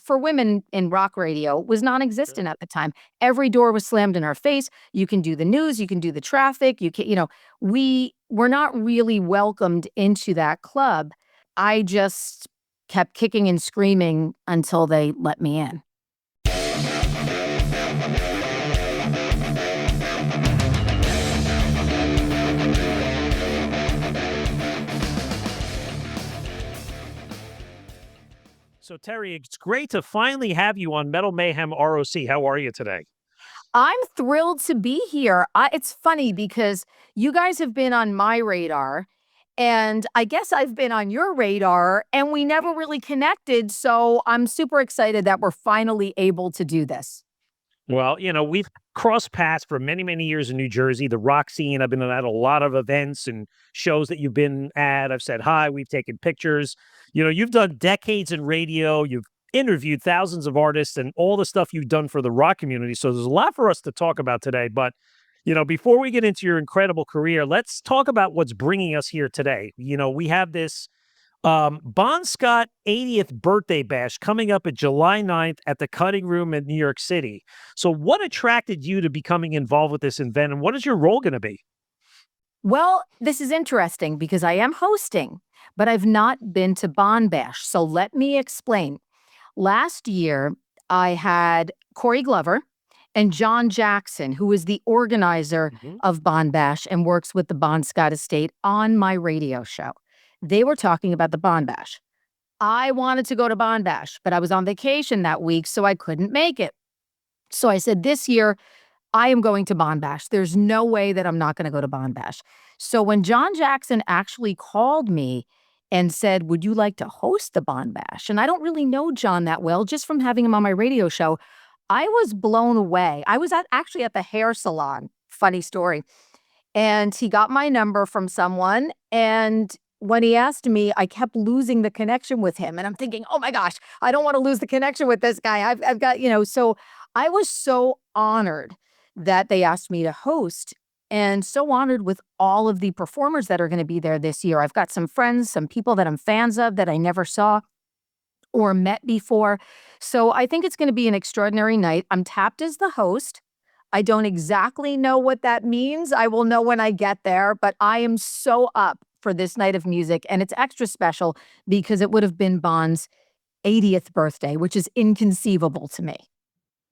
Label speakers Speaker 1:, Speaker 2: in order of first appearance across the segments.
Speaker 1: for women in rock radio was non-existent at the time. Every door was slammed in our face. You can do the news, you can do the traffic, we were not really welcomed into that club. I just kept kicking and screaming until they let me in.
Speaker 2: So, Terrie, it's great to finally have you on Metal Mayhem ROC. How are you today?
Speaker 1: I'm thrilled to be here. It's funny because you guys have been on my radar, and I guess I've been on your radar, and we never really connected. So I'm super excited that we're finally able to do this.
Speaker 2: Well, we've crossed paths for many, many years in New Jersey, the rock scene. I've been at a lot of events and shows that you've been at. I've said hi, we've taken pictures. You've done decades in radio, you've interviewed thousands of artists and all the stuff you've done for the rock community. So there's a lot for us to talk about today. But, before we get into your incredible career, let's talk about what's bringing us here today. We have this Bon Scott 80th birthday bash coming up at July 9th at the Cutting Room in New York City. So what attracted you to becoming involved with this event, and what is your role going to be?
Speaker 1: Well, this is interesting because I am hosting, but I've not been to Bon Bash. So let me explain. Last year, I had Corey Glover and John Jackson, who is the organizer of Bon Bash and works with the Bon Scott estate, on my radio show. They were talking about the Bon Bash. I wanted to go to Bon Bash, but I was on vacation that week, so I couldn't make it. So I said, this year, I am going to Bon Bash. There's no way that I'm not going to go to Bon Bash. So when John Jackson actually called me and said, would you like to host the Bon Bash? And I don't really know John that well, just from having him on my radio show. I was blown away. I was actually at the hair salon. Funny story. And he got my number from someone, and when he asked me, I kept losing the connection with him. And I'm thinking, oh my gosh, I don't want to lose the connection with this guy. I've got, so I was so honored that they asked me to host, and so honored with all of the performers that are going to be there this year. I've got some friends, some people that I'm fans of that I never saw or met before. So I think it's going to be an extraordinary night. I'm tapped as the host. I don't exactly know what that means. I will know when I get there, but I am so up for this night of music, and it's extra special because it would have been Bon's 80th birthday, which is inconceivable to me.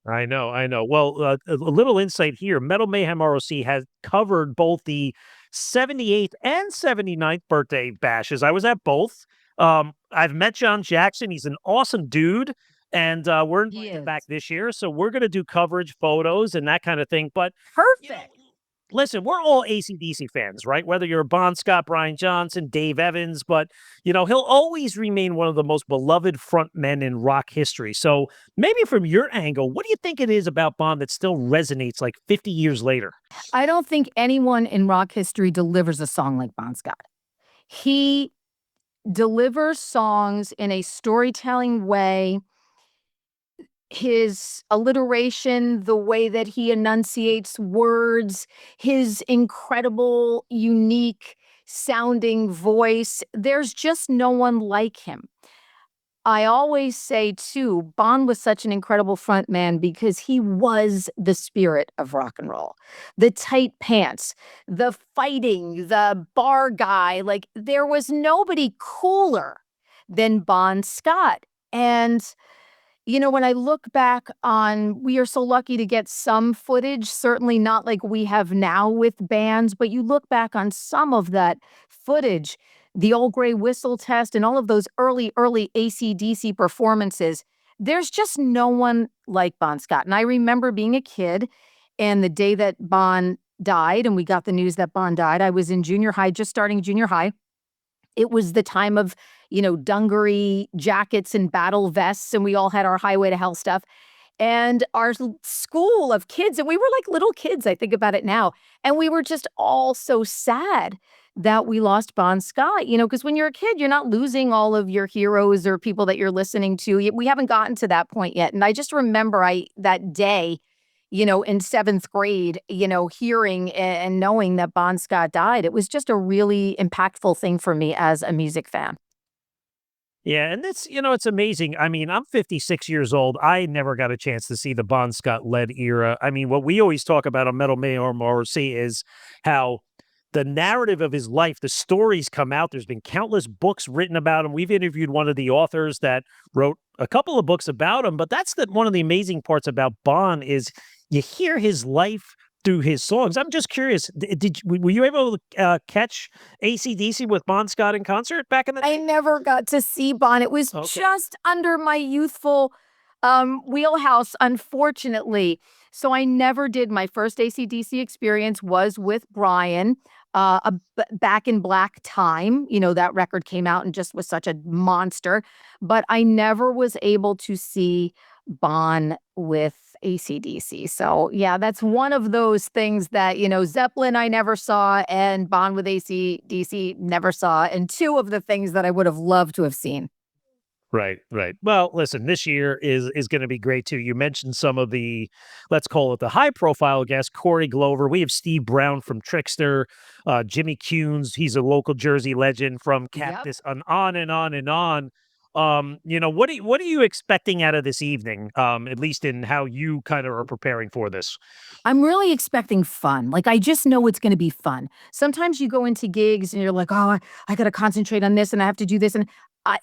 Speaker 2: I know. Well, a little insight here. Metal Mayhem ROC has covered both the 78th and 79th birthday bashes. I was at both. I've met John Jackson. He's an awesome dude. And we're invited back this year. So we're going to do coverage, photos, and that kind of thing. But
Speaker 1: perfect.
Speaker 2: Listen, we're all AC/DC fans, right? Whether you're Bon Scott, Brian Johnson, Dave Evans, but, he'll always remain one of the most beloved front men in rock history. So maybe from your angle, what do you think it is about Bon that still resonates like 50 years later?
Speaker 1: I don't think anyone in rock history delivers a song like Bon Scott. He delivers songs in a storytelling way. His alliteration, the way that he enunciates words, his incredible, unique sounding voice. There's just no one like him. I always say, too, Bon was such an incredible front man because he was the spirit of rock and roll. The tight pants, the fighting, the bar guy. Like, there was nobody cooler than Bon Scott. And when I look back on, we are so lucky to get some footage, certainly not like we have now with bands, but you look back on some of that footage, the Old Gray Whistle Test and all of those early AC/DC performances. There's just no one like Bon Scott. And I remember being a kid, and the day that Bon died, and we got the news that Bon died, I was in junior high, just starting junior high. It was the time of, dungaree jackets and battle vests, and we all had our Highway to Hell stuff. And our school of kids, and we were like little kids, I think about it now, and we were just all so sad that we lost Bon Scott, because when you're a kid, you're not losing all of your heroes or people that you're listening to. We haven't gotten to that point yet. And I just remember that day, in seventh grade, hearing and knowing that Bon Scott died. It was just a really impactful thing for me as a music fan.
Speaker 2: Yeah, and it's amazing. I mean, I'm 56 years old. I never got a chance to see the Bon Scott led era. I mean, what we always talk about on Metal Mayhem ROC is how the narrative of his life, the stories come out. There's been countless books written about him. We've interviewed one of the authors that wrote a couple of books about him, but that's one of the amazing parts about Bon is you hear his life through his songs. I'm just curious, were you able to catch AC/DC with Bon Scott in concert back in the
Speaker 1: I
Speaker 2: day?
Speaker 1: never got to see Bon. It was
Speaker 2: Okay.
Speaker 1: just under my youthful wheelhouse, unfortunately. So I never did. My first AC/DC experience was with Brian, Back in Black Time. You know, that record came out and just was such a monster. But I never was able to see Bon with AC/DC. So yeah, that's one of those things that, Zeppelin I never saw and Bon with AC/DC never saw. And two of the things that I would have loved to have seen.
Speaker 2: Right, right. Well, listen, this year is going to be great too. You mentioned some of the, let's call it the high profile guests, Corey Glover. We have Steve Brown from Trickster, Jimmy Cunes. He's a local Jersey legend from
Speaker 1: Yep.
Speaker 2: Cactus, and on and on and on. What are you expecting out of this evening? At least in how you kind of are preparing for this.
Speaker 1: I'm really expecting fun. Like, I just know it's going to be fun. Sometimes you go into gigs and you're like, oh, I got to concentrate on this and I have to do this. And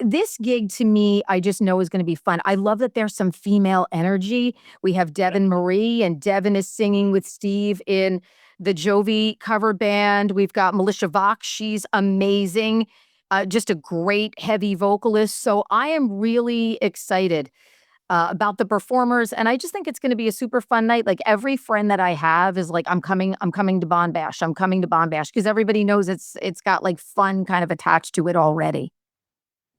Speaker 1: this gig to me, I just know is going to be fun. I love that there's some female energy. We have
Speaker 2: Yep.
Speaker 1: Devin Marie, and Devin is singing with Steve in the Jovi cover band. We've got Militia Vox. She's amazing. Just a great heavy vocalist. So I am really excited about the performers, and I just think it's gonna be a super fun night. Like, every friend that I have is like, I'm coming to Bon Bash, I'm coming to Bon Bash," 'cause everybody knows it's got, like, fun kind of attached to it already.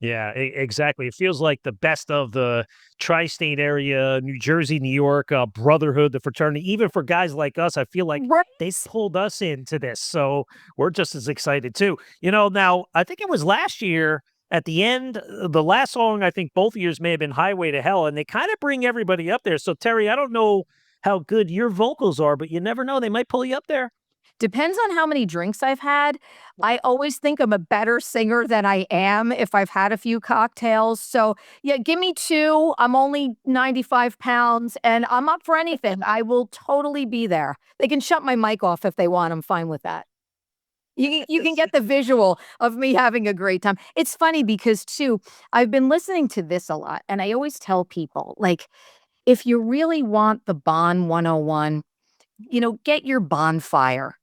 Speaker 2: Yeah, exactly. It feels like the best of the tri-state area, New Jersey, New York, brotherhood, the fraternity. Even for guys like us, I feel like
Speaker 1: Right.
Speaker 2: they pulled us into this, so we're just as excited too. Now I think it was last year at the end, the last song. I think both years may have been "Highway to Hell," and they kind of bring everybody up there. So Terry, I don't know how good your vocals are, but you never know; they might pull you up there.
Speaker 1: Depends on how many drinks I've had. I always think I'm a better singer than I am if I've had a few cocktails. So, yeah, give me 2. I'm only 95 pounds, and I'm up for anything. I will totally be there. They can shut my mic off if they want. I'm fine with that. You can get the visual of me having a great time. It's funny because too, I've been listening to this a lot, and I always tell people, like, if you really want the Bon 101, get your Bonfire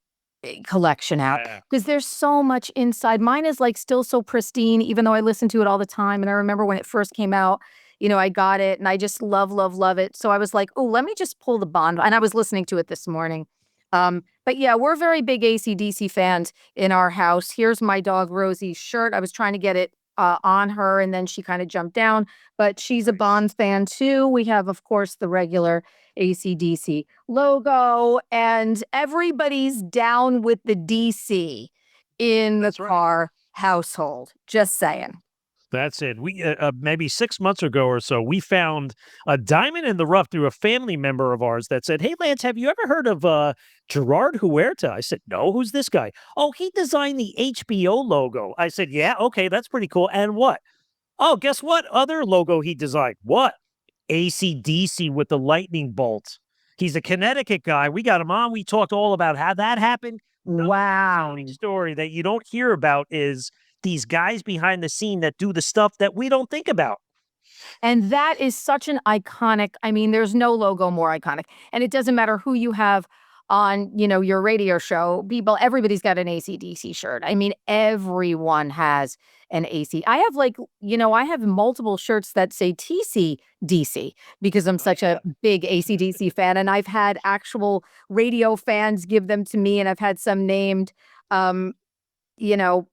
Speaker 1: collection out
Speaker 2: Yeah.
Speaker 1: because there's so much inside. Mine is, like, still so pristine even though I listen to it all the time, and I remember when it first came out, I got it, and I just love, love, love it. So I was like, "Oh, let me just pull the Bond," and I was listening to it this morning. But yeah, we're very big AC/DC fans in our house. Here's my dog Rosie's shirt. I was trying to get it on her, and then she kind of jumped down. But she's a
Speaker 2: Nice.
Speaker 1: Bond fan too. We have, of course, the regular AC/DC logo, and everybody's down with the DC in the
Speaker 2: That's right.
Speaker 1: Carr household. Just saying.
Speaker 2: That's it. We maybe 6 months ago or so, we found a diamond in the rough through a family member of ours that said, "Hey, Lance, have you ever heard of Gerard Huerta?" I said, "No, who's this guy?" "Oh, he designed the HBO logo." I said, "Yeah, okay, that's pretty cool. And what?" "Oh, guess what other logo he designed?" "What?" "AC/DC with the lightning bolt." He's a Connecticut guy. We got him on. We talked all about how that happened. The
Speaker 1: Wow.
Speaker 2: fascinating story that you don't hear about is these guys behind the scene that do the stuff that we don't think about.
Speaker 1: And that is such an iconic, I mean, there's no logo more iconic. And it doesn't matter who you have on, your radio show. Everybody's got an AC/DC shirt. I mean, everyone has an AC. I have, like, I have multiple shirts that say TC/DC because I'm
Speaker 2: Oh
Speaker 1: such
Speaker 2: yeah.
Speaker 1: a big AC/DC fan. And I've had actual radio fans give them to me, and I've had some named. Um,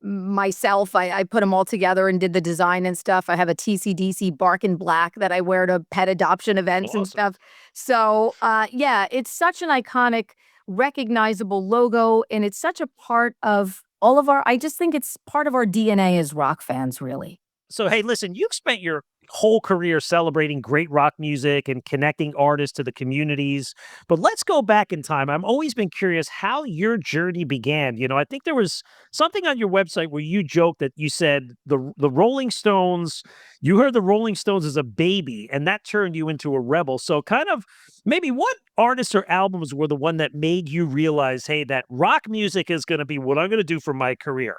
Speaker 1: myself, I put them all together and did the design and stuff. I have a TCDC bark in black that I wear to pet adoption events and
Speaker 2: Awesome.
Speaker 1: stuff. So, yeah, it's such an iconic, recognizable logo, and it's such a part of I just think it's part of our DNA as rock fans, really.
Speaker 2: So hey, listen, you've spent your whole career celebrating great rock music and connecting artists to the communities. But let's go back in time. I've always been curious how your journey began. I think there was something on your website where you joked that you said the Rolling Stones, you heard the Rolling Stones as a baby, and that turned you into a rebel. So kind of maybe what artists or albums were the one that made you realize, hey, that rock music is going to be what I'm going to do for my career?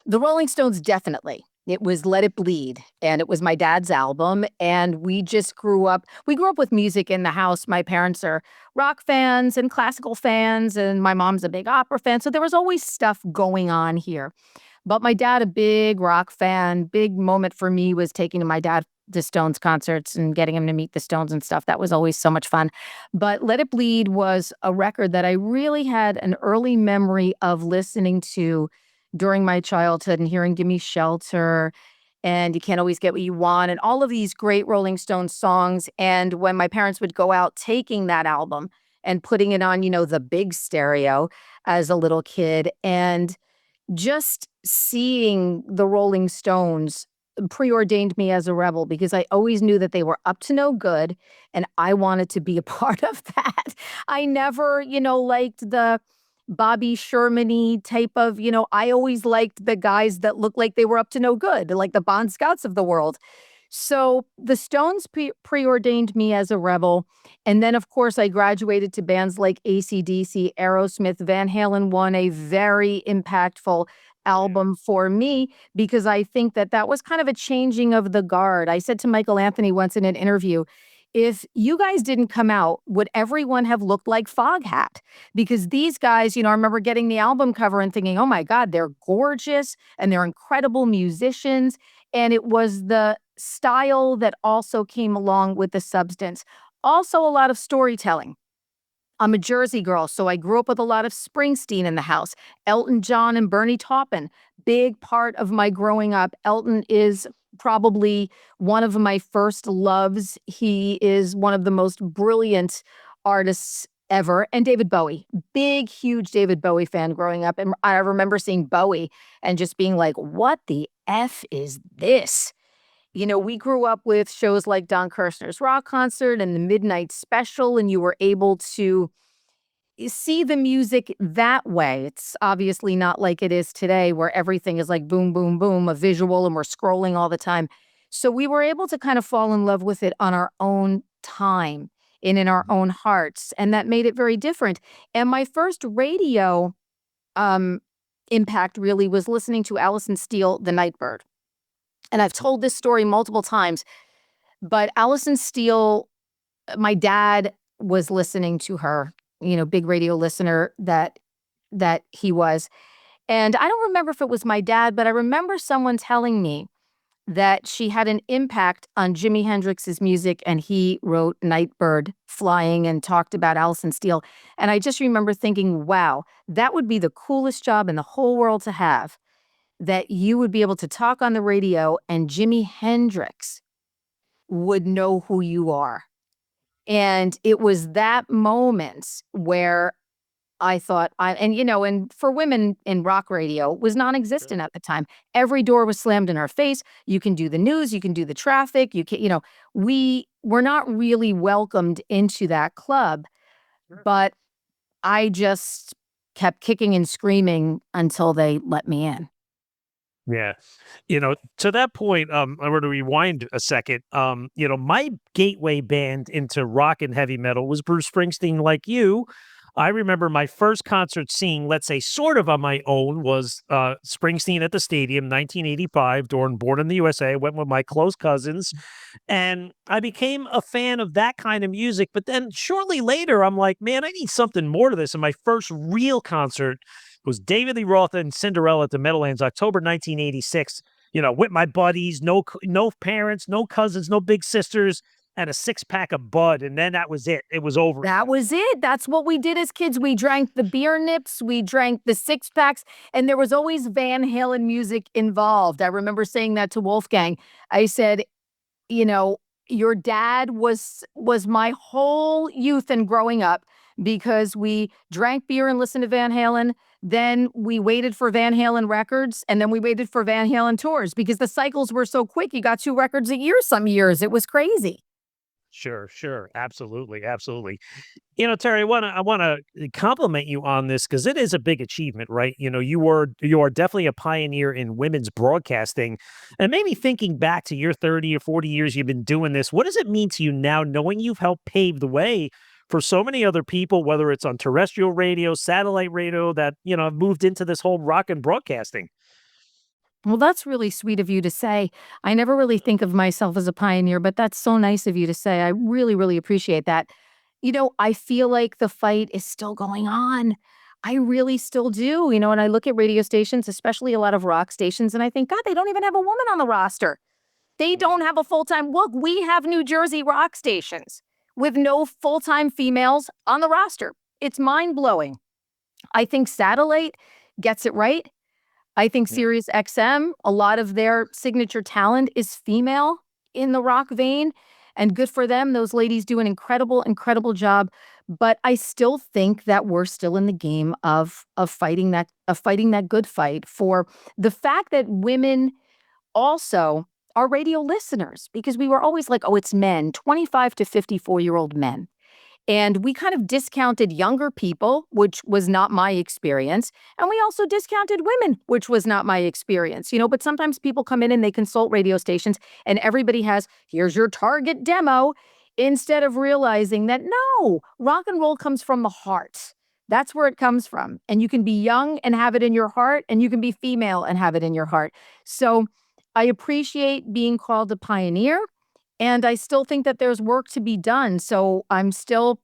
Speaker 1: The Rolling Stones, definitely. It was Let It Bleed, and it was my dad's album, and we just grew up with music in the house. My parents are rock fans and classical fans, and my mom's a big opera fan, so there was always stuff going on here. But my dad, a big rock fan. Big moment for me was taking my dad to Stones concerts and getting him to meet the Stones and stuff. That was always so much fun. But Let It Bleed was a record that I really had an early memory of listening to during my childhood and hearing Gimme Shelter and You Can't Always Get What You Want and all of these great Rolling Stones songs. And when my parents would go out taking that album and putting it on, the big stereo as a little kid, and just seeing the Rolling Stones preordained me as a rebel because I always knew that they were up to no good and I wanted to be a part of that. I never, liked the Bobby Sherman-y type of, I always liked the guys that looked like they were up to no good, like the Bon Scouts of the world. So the Stones preordained me as a rebel. And then, of course, I graduated to bands like AC/DC, Aerosmith, Van Halen won a very impactful album for me because I think that that was kind of a changing of the guard. I said to Michael Anthony once in an interview, if you guys didn't come out, would everyone have looked like Foghat? Because these guys, I remember getting the album cover and thinking, oh my God, they're gorgeous and they're incredible musicians. And it was the style that also came along with the substance. Also, a lot of storytelling. I'm a Jersey girl, so I grew up with a lot of Springsteen in the house. Elton John and Bernie Taupin, big part of my growing up. Elton is probably one of my first loves. He is one of the most brilliant artists ever. And David Bowie, big, huge David Bowie fan growing up. And I remember seeing Bowie and just being like, what the F is this? We grew up with shows like Don Kirshner's Rock Concert and the Midnight Special, and you were able to see the music that way. It's obviously not like it is today where everything is like boom, boom, boom, a visual, and we're scrolling all the time. So we were able to kind of fall in love with it on our own time and in our own hearts, and that made it very different. And my first radio um, impact really was listening to Alison Steele, The Nightbird. And I've told this story multiple times, but Alison Steele, my dad was listening to her, big radio listener that he was. And I don't remember if it was my dad, but I remember someone telling me that she had an impact on Jimi Hendrix's music, and he wrote Nightbird Flying and talked about Alison Steele. And I just remember thinking, wow, that would be the coolest job in the whole world to have, that you would be able to talk on the radio and Jimi Hendrix would know who you are. And it was that moment where I thought, and for women in rock radio was non-existent at the time. Every door was slammed in our face. You can do the news, you can do the traffic, you can, we were not really welcomed into that club, but I just kept kicking and screaming until they let me in.
Speaker 2: Yeah. To that point, I want to rewind a second. My gateway band into rock and heavy metal was Bruce Springsteen, like you. I remember my first concert seeing, let's say, sort of on my own, was Springsteen at the Stadium, 1985, during Born in the USA. I went with my close cousins, and I became a fan of that kind of music. But then shortly later, I'm like, man, I need something more to this. And my first real concert was David Lee Roth and Cinderella at the Meadowlands, October 1986. With my buddies, no parents, no cousins, no big sisters, and a 6-pack of Bud, and then that was it. It was over.
Speaker 1: That was it. That's what we did as kids. We drank the beer nips, we drank the 6-packs, and there was always Van Halen music involved. I remember saying that to Wolfgang. I said, your dad was my whole youth and growing up. because we drank beer and listened to Van Halen. Then we waited for Van Halen records, and then we waited for Van Halen tours because the cycles were so quick. You got 2 records a year some years. It was crazy.
Speaker 2: Sure, sure. Absolutely, absolutely. Terry, I wanna compliment you on this because it is a big achievement, right? You are definitely a pioneer in women's broadcasting. And maybe thinking back to your 30 or 40 years you've been doing this, what does it mean to you now knowing you've helped pave the way for so many other people, whether it's on terrestrial radio, satellite radio, that, have moved into this whole rock and broadcasting?
Speaker 1: Well, that's really sweet of you to say. I never really think of myself as a pioneer, but that's so nice of you to say. I really, really appreciate that. I feel like the fight is still going on. I really still do. And I look at radio stations, especially a lot of rock stations, and I think, God, they don't even have a woman on the roster. They don't have a full time. Look, we have New Jersey rock stations with no full time females on the roster. It's mind blowing. I think satellite gets it right. I think
Speaker 2: Yeah.
Speaker 1: Sirius XM, a lot of their signature talent is female in the rock vein, and good for them. Those ladies do an incredible, incredible job. But I still think that we're still in the game of fighting that good fight for the fact that women also are radio listeners, because we were always like, oh, it's men, 25 to 54-year-old men. And we kind of discounted younger people, which was not my experience. And we also discounted women, which was not my experience. But sometimes people come in and they consult radio stations and everybody has, here's your target demo, instead of realizing that no, rock and roll comes from the heart. That's where it comes from. And you can be young and have it in your heart, and you can be female and have it in your heart. So I appreciate being called a pioneer. And I still think that there's work to be done. So I'm still,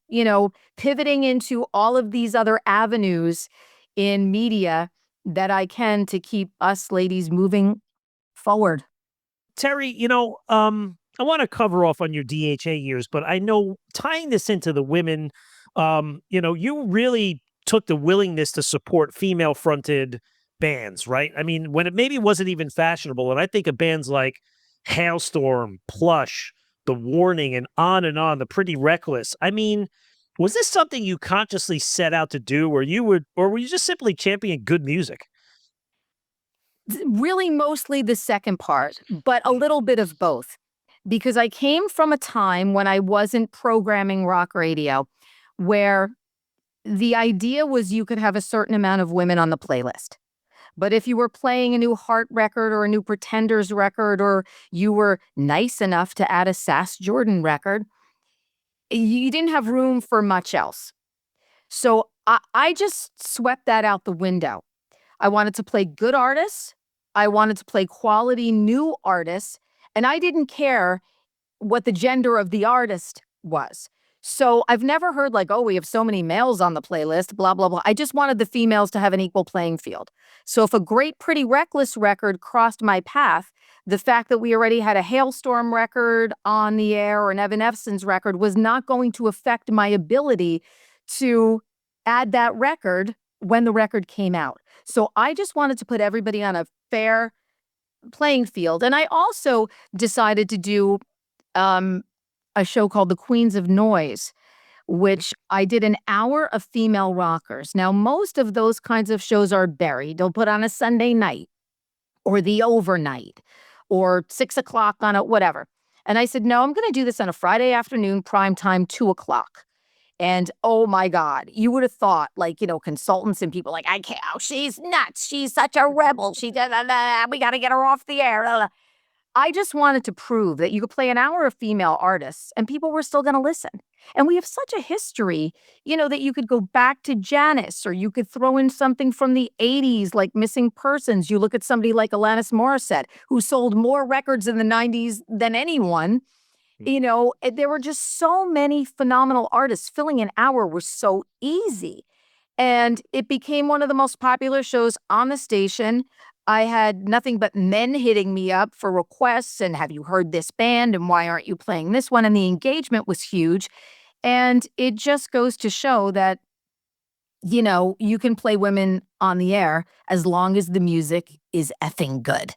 Speaker 1: pivoting into all of these other avenues in media that I can to keep us ladies moving forward.
Speaker 2: Terry, I want to cover off on your DHA years, but I know tying this into the women, you really took the willingness to support female fronted bands, right? I mean, when it maybe wasn't even fashionable. And I think of bands like Hailstorm, Plush, The Warning, and on, the Pretty Reckless. I mean, was this something you consciously set out to do, or were you just simply championing good music?
Speaker 1: Really, mostly the second part, but a little bit of both. Because I came from a time when I wasn't programming rock radio, where the idea was you could have a certain amount of women on the playlist. But if you were playing a new Heart record or a new Pretenders record, or you were nice enough to add a Sass Jordan record, you didn't have room for much else. So I just swept that out the window. I wanted to play good artists. I wanted to play quality new artists. And I didn't care what the gender of the artist was. So I've never heard like, oh, we have so many males on the playlist, blah, blah, blah. I just wanted the females to have an equal playing field. So if a great Pretty Reckless record crossed my path, the fact that we already had a Hailstorm record on the air or an Evanescence record was not going to affect my ability to add that record when the record came out. So I just wanted to put everybody on a fair playing field. And I also decided to do um, a show called The Queens of Noise, which I did an hour of female rockers. Now, most of those kinds of shows are buried. They'll put on a Sunday night or the overnight or 6 o'clock on a whatever. And I said, no, I'm going to do this on a Friday afternoon, prime time, 2 o'clock. And oh my God, you would have thought, like, consultants and people like, I can't, oh, she's nuts. She's such a rebel. We got to get her off the air. I just wanted to prove that you could play an hour of female artists and people were still going to listen. And we have such a history, that you could go back to Janis, or you could throw in something from the 80s like Missing Persons. You look at somebody like Alanis Morissette, who sold more records in the 90s than anyone. There were just so many phenomenal artists. Filling an hour was so easy. And it became one of the most popular shows on the station. I had nothing but men hitting me up for requests and have you heard this band and why aren't you playing this one? And the engagement was huge. And it just goes to show that, you can play women on the air as long as the music is effing good.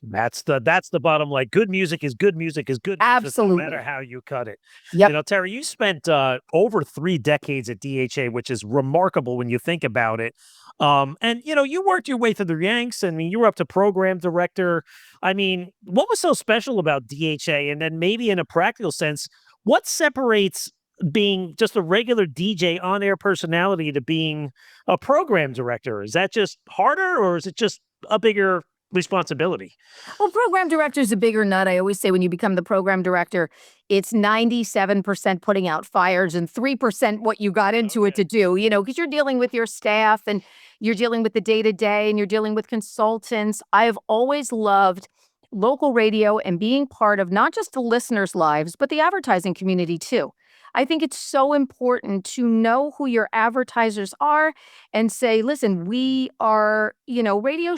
Speaker 2: That's the bottom line. Good music is good music is good music, no
Speaker 1: Absolutely.
Speaker 2: matter how you cut it.
Speaker 1: Yep.
Speaker 2: Terry, you spent over 3 decades at DHA, which is remarkable when you think about it. And you worked your way through the ranks. I mean, you were up to program director. I mean, what was so special about DHA? And then maybe in a practical sense, what separates being just a regular DJ on-air personality to being a program director? Is that just harder, or is it just a bigger responsibility?
Speaker 1: Well, program director is a bigger nut. I always say when you become the program director, it's 97% putting out fires and 3% what you got into it
Speaker 2: Okay.
Speaker 1: to do, because you're dealing with your staff and you're dealing with the day to day and you're dealing with consultants. I've always loved local radio and being part of not just the listeners' lives, but the advertising community too. I think it's so important to know who your advertisers are and say, listen, we are, radio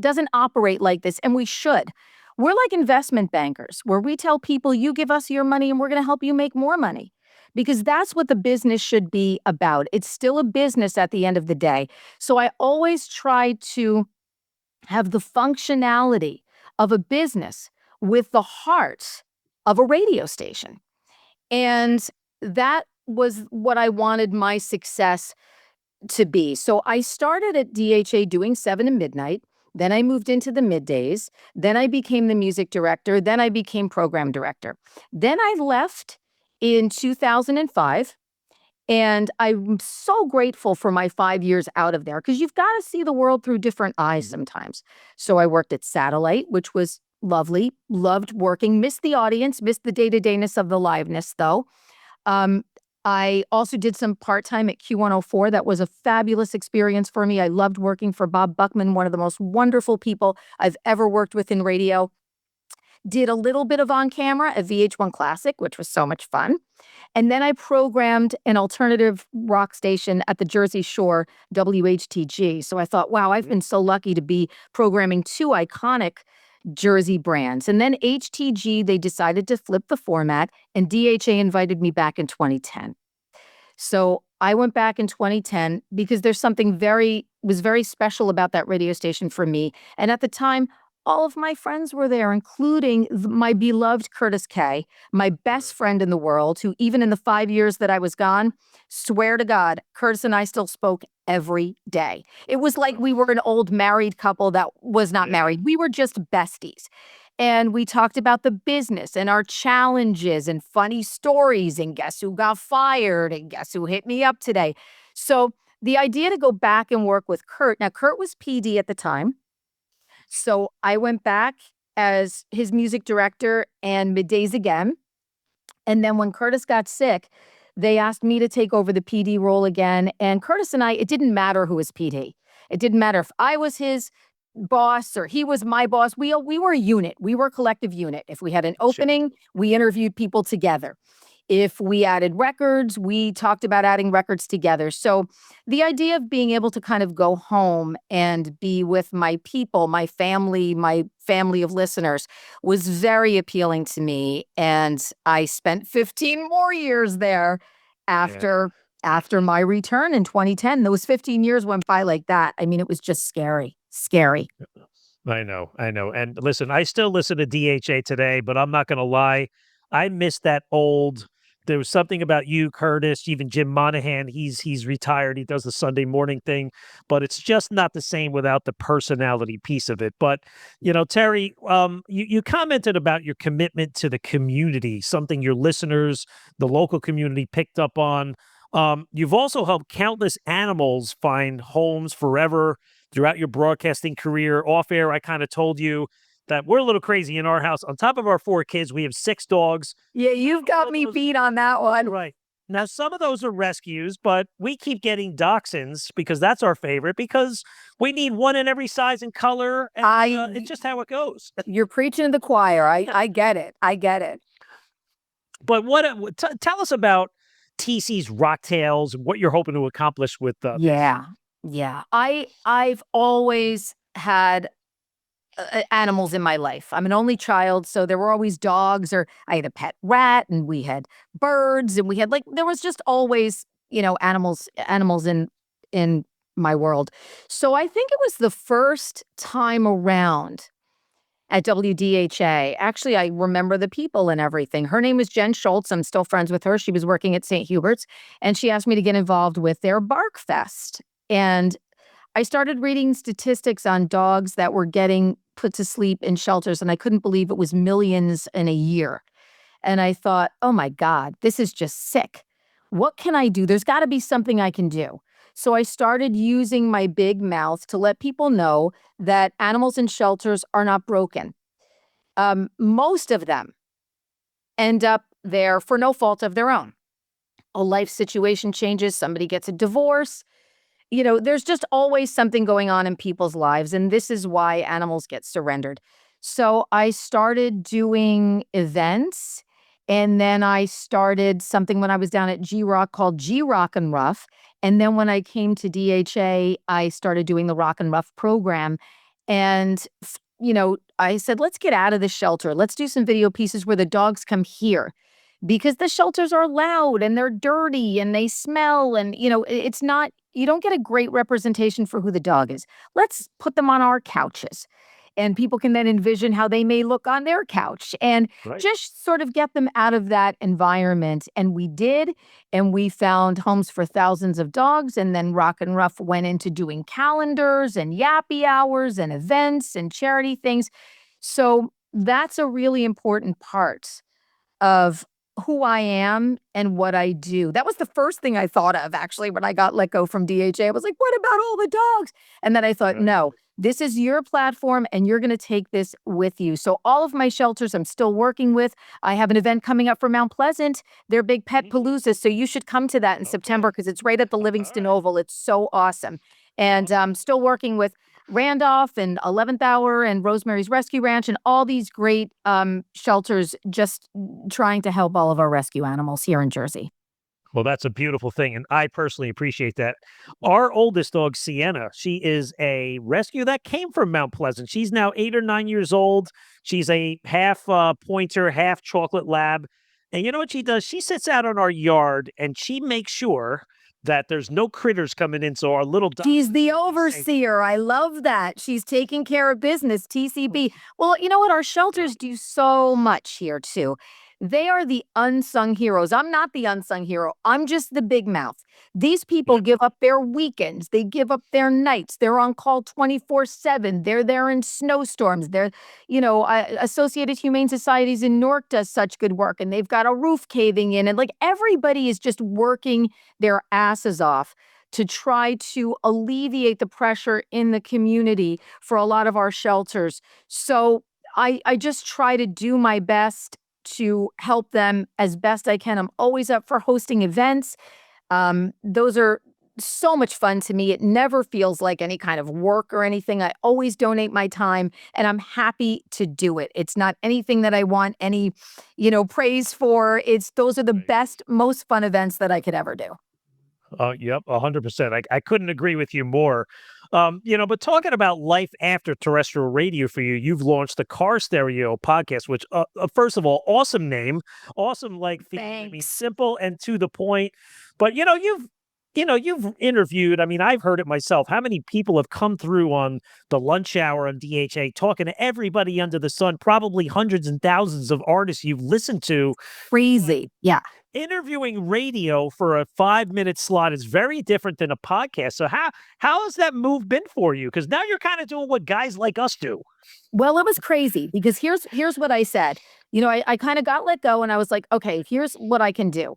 Speaker 1: doesn't operate like this, and we should. We're like investment bankers, where we tell people, you give us your money and we're going to help you make more money. Because that's what the business should be about. It's still a business at the end of the day. So I always try to have the functionality of a business with the heart of a radio station. And that was what I wanted my success to be. So I started at DHA doing 7 to midnight. Then I moved into the middays. Then I became the music director. Then I became program director. Then I left in 2005. And I'm so grateful for my 5 years out of there because you've got to see the world through different eyes sometimes. So I worked at Satellite, which was lovely, loved working, missed the audience, missed the day-to-dayness of the liveness though. Um, I also did some part-time at Q104. That was a fabulous experience for me. I loved working for Bob Buckman, one of the most wonderful people I've ever worked with in radio. Did a little bit of on camera at VH1 Classic, which was so much fun. And then I programmed an alternative rock station at the Jersey Shore, WHTG. So I thought, wow, I've been so lucky to be programming 2 iconic Jersey brands. And then HTG, they decided to flip the format, and DHA invited me back in 2010. So I went back in 2010 because there's something was very special about that radio station for me. And at the time, all of my friends were there, including my beloved Curtis Kay, my best friend in the world, who even in the 5 years that I was gone, swear to God, Curtis and I still spoke every day. It was like we were an old married couple that was not married. We were just besties. And we talked about the business and our challenges and funny stories and guess who got fired and guess who hit me up today. So the idea to go back and work with Kurt, now Kurt was PD at the time. So I went back as his music director and middays again. And then when Curtis got sick, they asked me to take over the PD role again. And Curtis and I, it didn't matter who was PD. It didn't matter if I was his boss or he was my boss. We were a unit. We were a collective unit. If we had an opening, we interviewed people together. If we added records, we talked about adding records together. So the idea of being able to kind of go home and be with my people, my family of listeners was very appealing to me. And I spent 15 more years there after my return in 2010. Those 15 years went by like that. I mean, it was just scary, scary.
Speaker 2: I know, I know. And listen, I still listen to DHA today, but I'm not going to lie. I miss that old. There was something about you, Curtis, even Jim Monahan. He's retired. He does the Sunday morning thing, but it's just not the same without the personality piece of it. But Terry, you commented about your commitment to the community, something your listeners, the local community, picked up on. You've also helped countless animals find homes forever throughout your broadcasting career. Off air, I kind of told you that we're a little crazy in our house. On top of our 4 kids, we have 6 dogs.
Speaker 1: Yeah, you've got me beat on that one.
Speaker 2: Right. Now, some of those are rescues, but we keep getting dachshunds because that's our favorite, because we need one in every size and color. And it's just how it goes.
Speaker 1: You're preaching to the choir. I get it. I get it.
Speaker 2: But tell us about TC's Rocktails and what you're hoping to accomplish with this.
Speaker 1: Yeah. I've always had animals in my life. I'm an only child, so there were always dogs, or I had a pet rat, and we had birds, and we had there was just always, animals in my world. So I think it was the first time around at WDHA. Actually, I remember the people and everything. Her name was Jen Schultz. I'm still friends with her. She was working at St. Hubert's, and she asked me to get involved with their Bark Fest. And I started reading statistics on dogs that were getting put to sleep in shelters, and I couldn't believe it was millions in a year. And I thought, oh my God, this is just sick. What can I do? There's got to be something I can do. So I started using my big mouth to let people know that animals in shelters are not broken. Most of them end up there for no fault of their own. A life situation changes, somebody gets a divorce. There's just always something going on in people's lives, and this is why animals get surrendered. So I started doing events, and then I started something when I was down at G-Rock called G-Rock and Rough. And then when I came to DHA, I started doing the Rock and Rough program. And, I said, let's get out of the shelter. Let's do some video pieces where the dogs come here because the shelters are loud and they're dirty and they smell. And, it's not, you don't get a great representation for who the dog is. Let's put them on our couches. And people can then envision how they may look on their couch and
Speaker 2: Right.
Speaker 1: just sort of get them out of that environment. And we did. And we found homes for thousands of dogs. And then Rock and Rough went into doing calendars and yappy hours and events and charity things. So that's a really important part of who I am and what I do. That was the first thing I thought of, actually, when I got let go from DHA. I was like, what about all the dogs? And then I thought,
Speaker 2: Right.
Speaker 1: no, this is your platform and you're going to take this with you. So all of my shelters I'm still working with. I have an event coming up for Mount Pleasant, their big Pet Palooza. So you should come to that in September because it's right at the Livingston Oval. It's so awesome. And I'm still working with Randolph and 11th Hour and Rosemary's Rescue Ranch and all these great shelters just trying to help all of our rescue animals here in Jersey.
Speaker 2: Well, that's a beautiful thing, and I personally appreciate that. Our oldest dog, Sienna, she is a rescue that came from Mount Pleasant. She's now 8 or 9 years old. She's a half pointer, half chocolate lab. And you know what she does? She sits out on our yard and she makes sure that there's no critters coming in. So our little dog.
Speaker 1: She's the overseer. I love that. She's taking care of business, TCB. Well, you know what? Our shelters do so much here, too. They are the unsung heroes. I'm not the unsung hero. I'm just the big mouth. These people give up their weekends. They give up their nights. They're on call 24/7. They're there in snowstorms. Associated Humane Societies in Newark does such good work, and they've got a roof caving in, and everybody is just working their asses off to try to alleviate the pressure in the community for a lot of our shelters. So I just try to do my best to help them as best I can. I'm always up for hosting events. Those are so much fun to me. It never feels like any kind of work or anything. I always donate my time and I'm happy to do it. It's not anything that I want any, praise for. Those are the best, most fun events that I could ever do.
Speaker 2: Yep, 100%. I couldn't agree with you more. But talking about life after terrestrial radio for you, you've launched the Carr Stereo Podcast, which, first of all, awesome name, awesome theme. I mean,
Speaker 1: Thanks.
Speaker 2: simple and to the point. But you've interviewed. I mean, I've heard it myself. How many people have come through on the lunch hour on DHA, talking to everybody under the sun? Probably hundreds and thousands of artists you've listened to.
Speaker 1: Crazy. Yeah.
Speaker 2: Interviewing radio for a 5-minute slot is very different than a podcast. So how has that move been for you? Because now you're kind of doing what guys like us do.
Speaker 1: Well, it was crazy because here's what I said. I kind of got let go and I was like, okay, here's what I can do.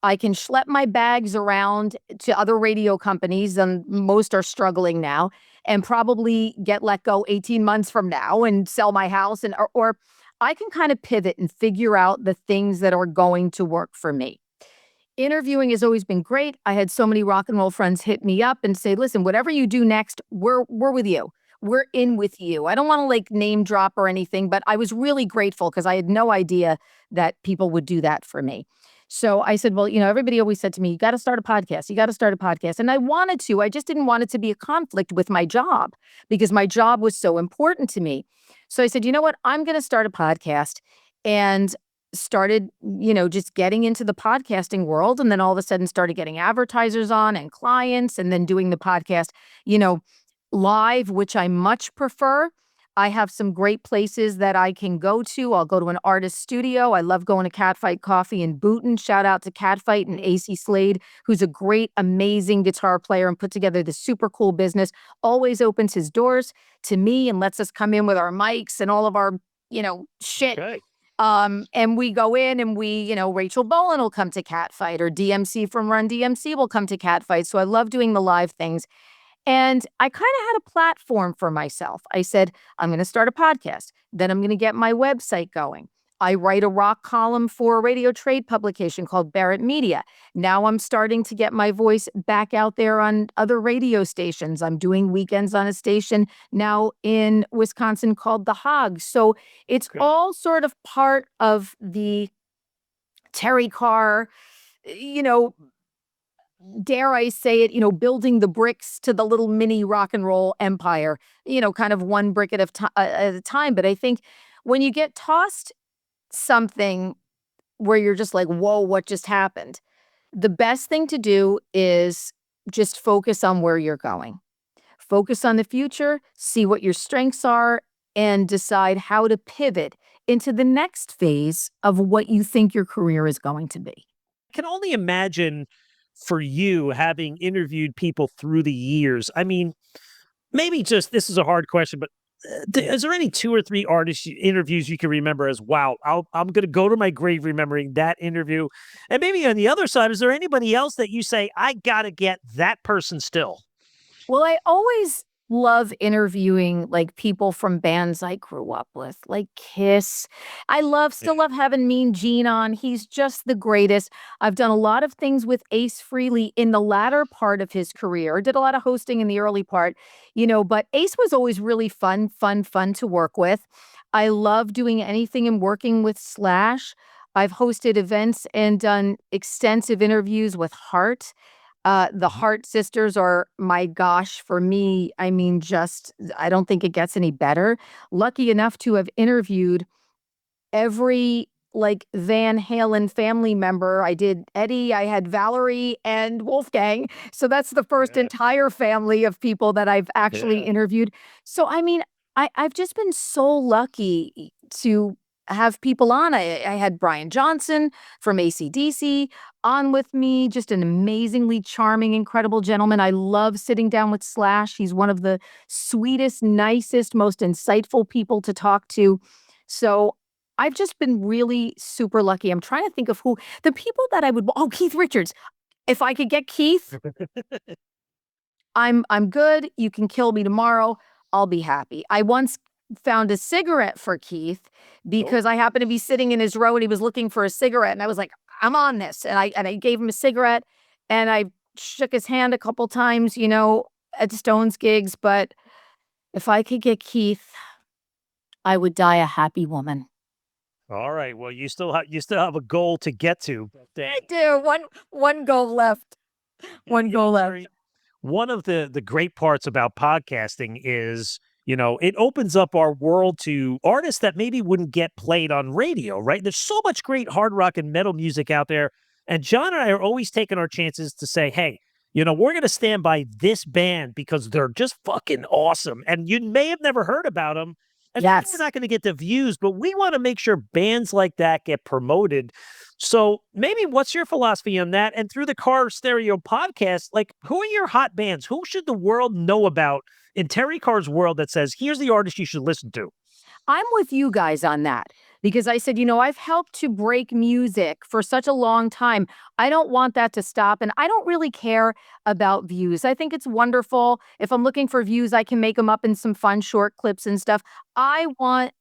Speaker 1: I can schlep my bags around to other radio companies, and most are struggling now, and probably get let go 18 months from now and sell my house, or I can kind of pivot and figure out the things that are going to work for me. Interviewing has always been great. I had so many rock and roll friends hit me up and say, listen, whatever you do next, we're with you. We're in with you. I don't want to name drop or anything, but I was really grateful because I had no idea that people would do that for me. So I said, well, everybody always said to me, you got to start a podcast. You got to start a podcast. And I wanted to. I just didn't want it to be a conflict with my job because my job was so important to me. So I said, you know what? I'm going to start a podcast, and started, just getting into the podcasting world. And then all of a sudden started getting advertisers on and clients, and then doing the podcast, live, which I much prefer. I have some great places that I can go to. I'll go to an artist studio. I love going to Catfight Coffee in Boonton. Shout out to Catfight and AC Slade, who's a great, amazing guitar player and put together this super cool business. Always opens his doors to me and lets us come in with our mics and all of our, shit.
Speaker 2: Okay.
Speaker 1: And we go in and Rachel Bowen will come to Catfight, or DMC from Run DMC will come to Catfight. So I love doing the live things. And I kind of had a platform for myself. I said, I'm going to start a podcast. Then I'm going to get my website going. I write a rock column for a radio trade publication called Barrett Media. Now I'm starting to get my voice back out there on other radio stations. I'm doing weekends on a station now in Wisconsin called The Hog. So it's all sort of part of the Terrie Carr, dare I say it, building the bricks to the little mini rock and roll empire, kind of one brick at a time. But I think when you get tossed something where you're just like, whoa, what just happened? The best thing to do is just focus on where you're going. Focus on the future, see what your strengths are, and decide how to pivot into the next phase of what you think your career is going to be.
Speaker 2: I can only imagine for you having interviewed people through the years. I mean, maybe just this is a hard question, but is there any 2 or 3 artist interviews you can remember as, wow, I'm going to go to my grave remembering that interview? And maybe on the other side, is there anybody else that you say, I got to get that person still?
Speaker 1: Well, I always love interviewing like people from bands I grew up with, like Kiss. Still love having Mean Gene on. He's just the greatest. I've done a lot of things with Ace Frehley in the latter part of his career. Did a lot of hosting in the early part, but Ace was always really fun to work with. I love doing anything and working with Slash. I've hosted events and done extensive interviews with Heart. The Hart sisters are, my gosh, for me, I mean, I don't think it gets any better. Lucky enough to have interviewed every Van Halen family member. I did Eddie, I had Valerie and Wolfgang. So that's the first entire family of people that I've actually interviewed. So, I mean, I've just been so lucky to have people on. I had Brian Johnson from AC/DC on with me, just an amazingly charming, incredible gentleman. I love sitting down with Slash. He's one of the sweetest, nicest, most insightful people to talk to. So I've just been really super lucky. I'm trying to think of the people that Keith Richards. If I could get Keith, I'm good. You can kill me tomorrow. I'll be happy. I once found a cigarette for Keith because I happened to be sitting in his row and he was looking for a cigarette. And I was like, I'm on this. And I gave him a cigarette and I shook his hand a couple times, at Stones gigs. But if I could get Keith, I would die a happy woman.
Speaker 2: All right. Well, you still have a goal to get to.
Speaker 1: I do. One goal left. One goal left.
Speaker 2: One of the great parts about podcasting is, it opens up our world to artists that maybe wouldn't get played on radio, right? There's so much great hard rock and metal music out there. And John and I are always taking our chances to say, hey, we're going to stand by this band because they're just fucking awesome. And you may have never heard about them. And we're not going to get the views, but we want to make sure bands like that get promoted. So maybe what's your philosophy on that? And through the Carr Stereo podcast, who are your hot bands? Who should the world know about in Terrie Carr's world that says, here's the artist you should listen to?
Speaker 1: I'm with you guys on that because I said, I've helped to break music for such a long time. I don't want that to stop. And I don't really care about views. I think it's wonderful. If I'm looking for views, I can make them up in some fun short clips and stuff. I want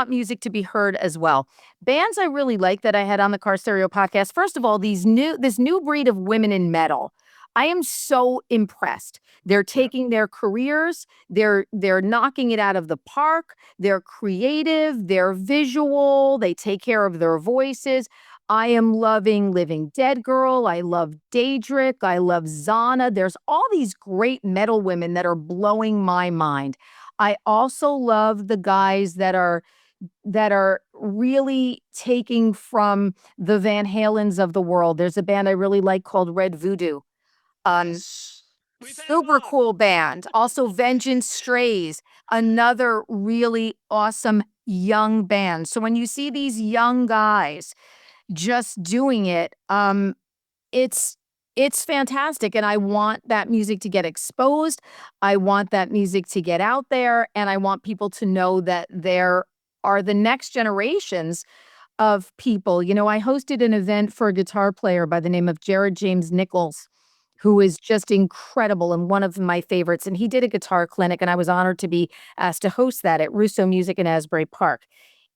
Speaker 1: music to be heard as well. Bands I really like that I had on the Carr Stereo podcast. First of all, this new breed of women in metal. I am so impressed. They're taking their careers, they're knocking it out of the park, they're creative, they're visual, they take care of their voices. I am loving Living Dead Girl, I love Daedric, I love Zana. There's all these great metal women that are blowing my mind. I also love the guys that are really taking from the Van Halens of the world. There's a band I really like called Red Voodoo. Super cool band. Also, Vengeance Strays, another really awesome young band. So when you see these young guys just doing it, it's it's fantastic, and I want that music to get exposed. I want that music to get out there, and I want people to know that there are the next generations of people. I hosted an event for a guitar player by the name of Jared James Nichols, who is just incredible and one of my favorites. And he did a guitar clinic, and I was honored to be asked to host that at Russo Music in Asbury Park.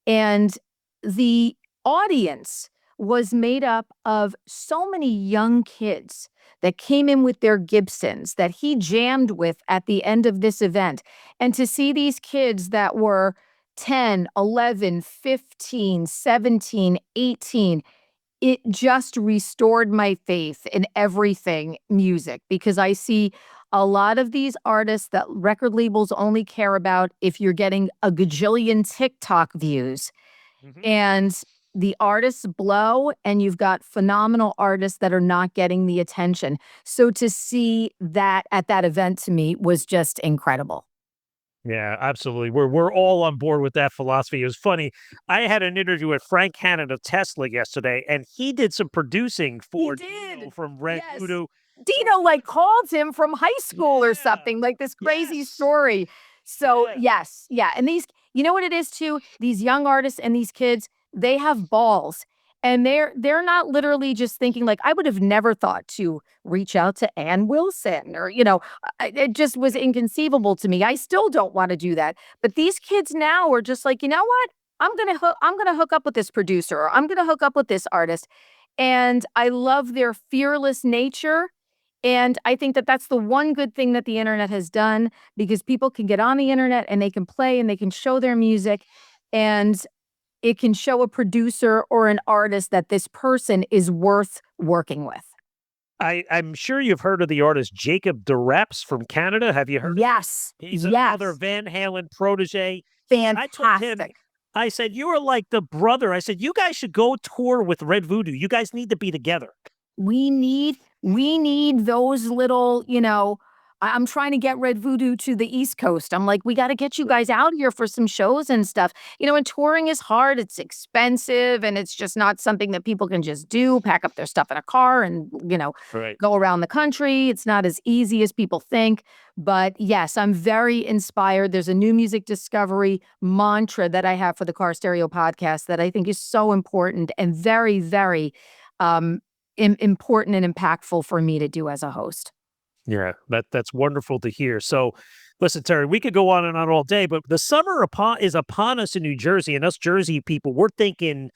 Speaker 1: And the audience was made up of so many young kids that came in with their Gibsons that he jammed with at the end of this event. And to see these kids that were 10, 11, 15, 17, 18, it just restored my faith in everything music, because I see a lot of these artists that record labels only care about if you're getting a gajillion TikTok views,
Speaker 2: Mhm.
Speaker 1: and the artists blow, and you've got phenomenal artists that are not getting the attention. So to see that at that event to me was just incredible.
Speaker 2: Yeah, absolutely. We're all on board with that philosophy. It was funny. I had an interview with Frank Hannon of Tesla yesterday, and he did some producing
Speaker 1: He
Speaker 2: for Dino
Speaker 1: did.
Speaker 2: from Red
Speaker 1: Yes.
Speaker 2: Voodoo.
Speaker 1: Dino, like, called him from high school or
Speaker 2: Yeah.
Speaker 1: something, like, this crazy
Speaker 2: Yes.
Speaker 1: story. So,
Speaker 2: Yeah.
Speaker 1: yes, yeah, and you know what it is too? These young artists and these kids, they have balls, and they're not literally just thinking, like, I would have never thought to reach out to Ann Wilson, or, it just was inconceivable to me. I still don't wanna do that, but these kids now are just like, "You know what? I'm gonna hook up with this producer, or I'm gonna hook up with this artist," and I love their fearless nature, and I think that that's the one good thing that the internet has done, because people can get on the internet and they can play and they can show their music, and it can show a producer or an artist that this person is worth working with.
Speaker 2: I'm sure you've heard of the artist Jacob DeReps from Canada. Have you heard?
Speaker 1: Yes.
Speaker 2: He's another
Speaker 1: Yes.
Speaker 2: Van Halen protege. I told him,
Speaker 1: Fantastic.
Speaker 2: I said, "You are like the brother." I said, "You guys should go tour with Red Voodoo. You guys need to be together."
Speaker 1: We need those little, I'm trying to get Red Voodoo to the East Coast. I'm like, we got to get you guys out here for some shows and stuff. And touring is hard, it's expensive, and it's just not something that people can just do, pack up their stuff in a car and,
Speaker 2: Right.
Speaker 1: go around the country. It's not as easy as people think. But yes, I'm very inspired. There's a new music discovery mantra that I have for the Carr Stereo podcast that I think is so important and very, very um, important and impactful for me to do as a host.
Speaker 2: Yeah, that's wonderful to hear. So, listen, Terry, we could go on and on all day, but the summer is upon us in New Jersey, and us Jersey people, we're thinking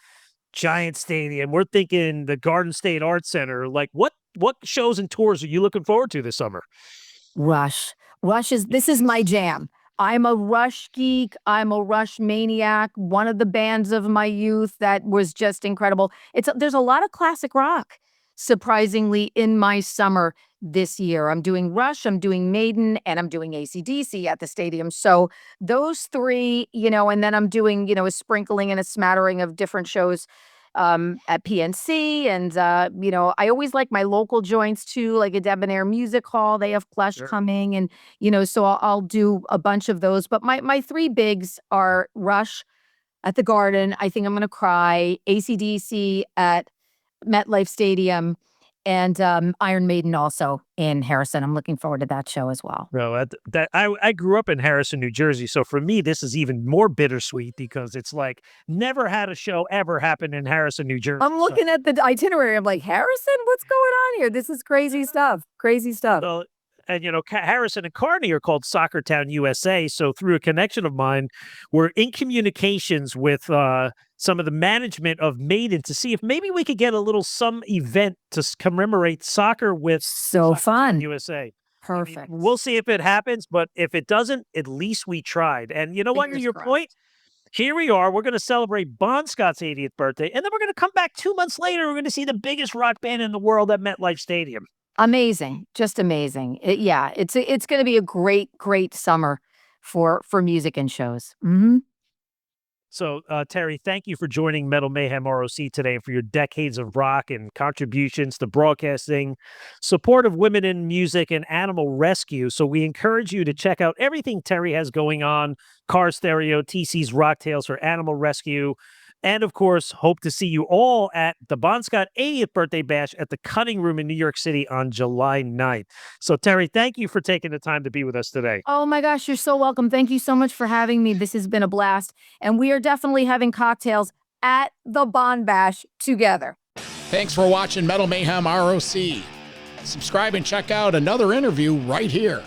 Speaker 2: Giant Stadium, we're thinking the Garden State Arts Center. Like, what shows and tours are you looking forward to this summer?
Speaker 1: Rush. This is my jam. I'm a Rush geek. I'm a Rush maniac. One of the bands of my youth that was just incredible. There's a lot of classic rock, surprisingly, in my summer this year. I'm doing Rush, I'm doing Maiden, and I'm doing AC/DC at the stadium. So those three, and then I'm doing, a sprinkling and a smattering of different shows at PNC. And, I always like my local joints too, like a Debonair Music Hall. They have Plush
Speaker 2: Sure.
Speaker 1: coming, and, so I'll do a bunch of those. But my three bigs are Rush at the Garden. I think I'm going to cry. AC/DC at MetLife Stadium, and Iron Maiden also in Harrison. I'm looking forward to that show as well.
Speaker 2: No, I grew up in Harrison, New Jersey, so for me, this is even more bittersweet because it's like never had a show ever happen in Harrison, New Jersey.
Speaker 1: I'm looking at the itinerary. I'm like, Harrison, what's going on here? This is crazy stuff. Crazy stuff.
Speaker 2: So, and Harrison and Kearney are called Soccer Town, USA. So through a connection of mine, we're in communications with some of the management of Maiden to see if maybe we could get some event to commemorate soccer with
Speaker 1: So
Speaker 2: Soccer Town,
Speaker 1: fun.
Speaker 2: USA.
Speaker 1: Perfect.
Speaker 2: We'll see if it happens, but if it doesn't, at least we tried. And you know what? To
Speaker 1: Fingers
Speaker 2: your
Speaker 1: crossed.
Speaker 2: point, here we are. We're going to celebrate Bon Scott's 80th birthday, and then we're going to come back 2 months later. We're going to see the biggest rock band in the world at MetLife Stadium.
Speaker 1: Amazing. Just amazing. Yeah, it's going to be a great, great summer for music and shows.
Speaker 2: So, Terrie, thank you for joining Metal Mayhem ROC today and for your decades of rock and contributions to broadcasting, support of women in music, and animal rescue. So, we encourage you to check out everything Terrie has going on: Carr Stereo, TC's Rocktails for animal rescue. And of course, hope to see you all at the Bon Scott 80th birthday bash at the Cutting Room in New York City on July 9th. So, Terrie, thank you for taking the time to be with us today.
Speaker 1: Oh my gosh, you're so welcome. Thank you so much for having me. This has been a blast. And we are definitely having cocktails at the Bon Bash together.
Speaker 3: Thanks for watching Metal Mayhem ROC. Subscribe and check out another interview right here.